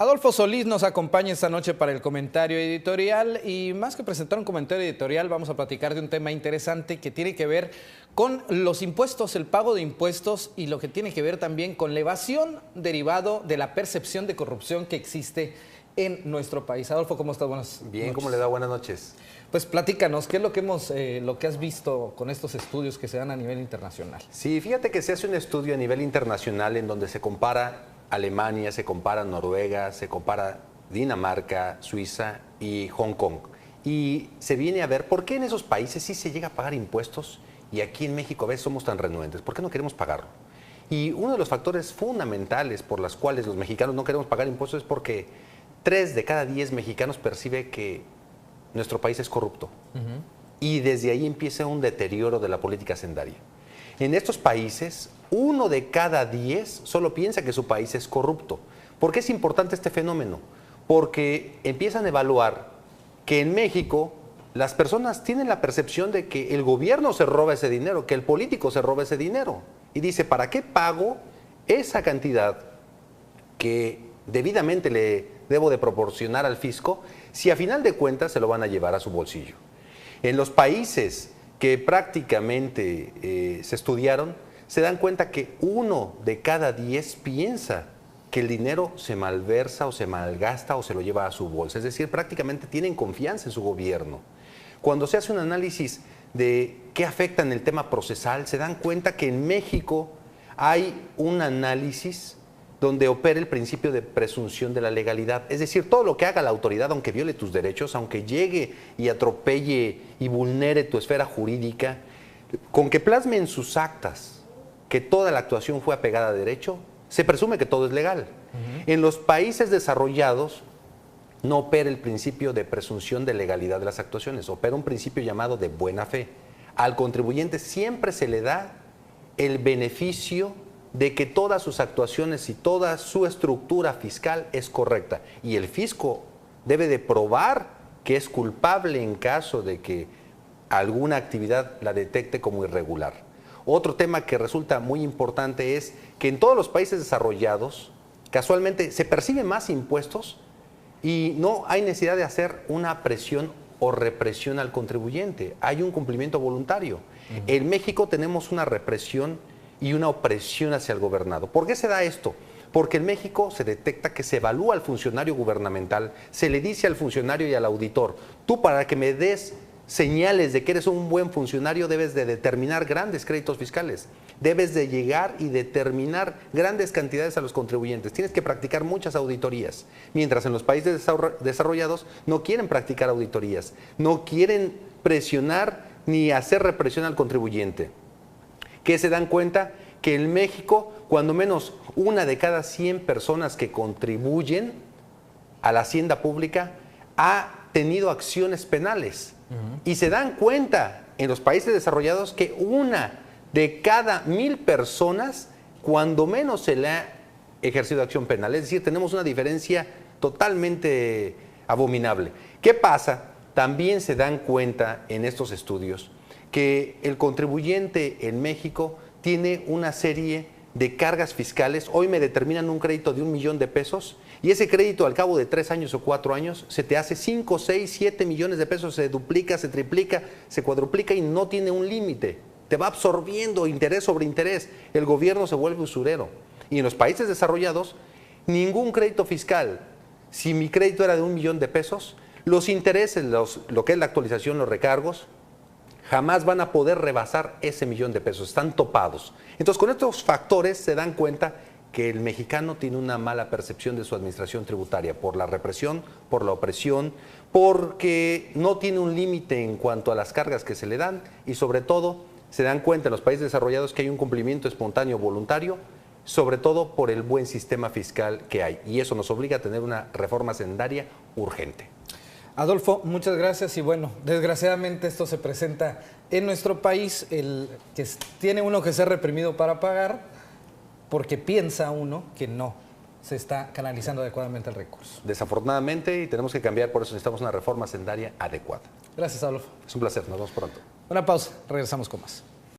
Adolfo Solís nos acompaña esta noche para el comentario editorial y más que presentar un comentario editorial vamos a platicar de un tema interesante que tiene que ver con los impuestos, el pago de impuestos y lo que tiene que ver también con la evasión derivado de la percepción de corrupción que existe en nuestro país. Adolfo, ¿cómo estás? Buenas Bien, noches. ¿cómo le da? Buenas noches. Pues platícanos, ¿qué es lo que has visto con estos estudios que se dan a nivel internacional? Sí, fíjate que se hace un estudio a nivel internacional en donde se compara Alemania, se compara Noruega, se compara Dinamarca, Suiza y Hong Kong. Y se viene a ver por qué en esos países sí se llega a pagar impuestos y aquí en México a veces somos tan renuentes. ¿Por qué no queremos pagarlo? Y uno de los factores fundamentales por los cuales los mexicanos no queremos pagar impuestos es porque 3 de cada 10 mexicanos percibe que nuestro país es corrupto. Y desde ahí empieza un deterioro de la política hacendaria. En estos países, 1 de cada 10 solo piensa que su país es corrupto. ¿Por qué es importante este fenómeno? Porque empiezan a evaluar que en México las personas tienen la percepción de que el gobierno se roba ese dinero, que el político se roba ese dinero. Y dice, ¿para qué pago esa cantidad que debidamente le debo de proporcionar al fisco si a final de cuentas se lo van a llevar a su bolsillo? En los países que prácticamente se estudiaron, se dan cuenta que 1 de cada 10 piensa que el dinero se malversa o se malgasta o se lo lleva a su bolsa. Es decir, prácticamente tienen confianza en su gobierno. Cuando se hace un análisis de qué afecta en el tema procesal, se dan cuenta que en México hay un análisis donde opera el principio de presunción de la legalidad. Es decir, todo lo que haga la autoridad, aunque viole tus derechos, aunque llegue y atropelle y vulnere tu esfera jurídica, con que plasme en sus actas que toda la actuación fue apegada a derecho, se presume que todo es legal. En los países desarrollados no opera el principio de presunción de legalidad de las actuaciones, opera un principio llamado de buena fe. Al contribuyente siempre se le da el beneficio de que todas sus actuaciones y toda su estructura fiscal es correcta. Y el fisco debe de probar que es culpable en caso de que alguna actividad la detecte como irregular. Otro tema que resulta muy importante es que en todos los países desarrollados, casualmente, se perciben más impuestos y no hay necesidad de hacer una presión o represión al contribuyente. Hay un cumplimiento voluntario. En México tenemos una represión y una opresión hacia el gobernado. ¿Por qué se da esto? Porque en México se detecta que se evalúa al funcionario gubernamental, se le dice al funcionario y al auditor, tú para que me des señales de que eres un buen funcionario debes de determinar grandes créditos fiscales, debes de llegar y determinar grandes cantidades a los contribuyentes, tienes que practicar muchas auditorías, mientras en los países desarrollados no quieren practicar auditorías, no quieren presionar ni hacer represión al contribuyente. Que se dan cuenta que en México, cuando menos 1 de cada 100 personas que contribuyen a la hacienda pública ha tenido acciones penales. Y se dan cuenta en los países desarrollados que 1 de cada 1000 personas, cuando menos se le ha ejercido acción penal. Es decir, tenemos una diferencia totalmente abominable. ¿Qué pasa? También se dan cuenta en estos estudios que el contribuyente en México tiene una serie de cargas fiscales. Hoy me determinan un crédito de 1 millón de pesos y ese crédito al cabo de 3 años o 4 años se te hace 5, 6, 7 millones de pesos, se duplica, se triplica, se cuadruplica y no tiene un límite. Te va absorbiendo interés sobre interés. El gobierno se vuelve usurero. Y en los países desarrollados, ningún crédito fiscal, si mi crédito era de 1 millón de pesos, los intereses, lo que es la actualización, los recargos, jamás van a poder rebasar ese 1 millón de pesos, están topados. Entonces, con estos factores se dan cuenta que el mexicano tiene una mala percepción de su administración tributaria por la represión, por la opresión, porque no tiene un límite en cuanto a las cargas que se le dan y sobre todo se dan cuenta en los países desarrollados que hay un cumplimiento espontáneo voluntario, sobre todo por el buen sistema fiscal que hay. Y eso nos obliga a tener una reforma hacendaria urgente. Adolfo, muchas gracias y bueno, desgraciadamente esto se presenta en nuestro país, tiene uno que ser reprimido para pagar porque piensa uno que no se está canalizando adecuadamente el recurso. Desafortunadamente y tenemos que cambiar, por eso necesitamos una reforma hacendaria adecuada. Gracias, Adolfo. Es un placer, nos vemos pronto. Una pausa, regresamos con más.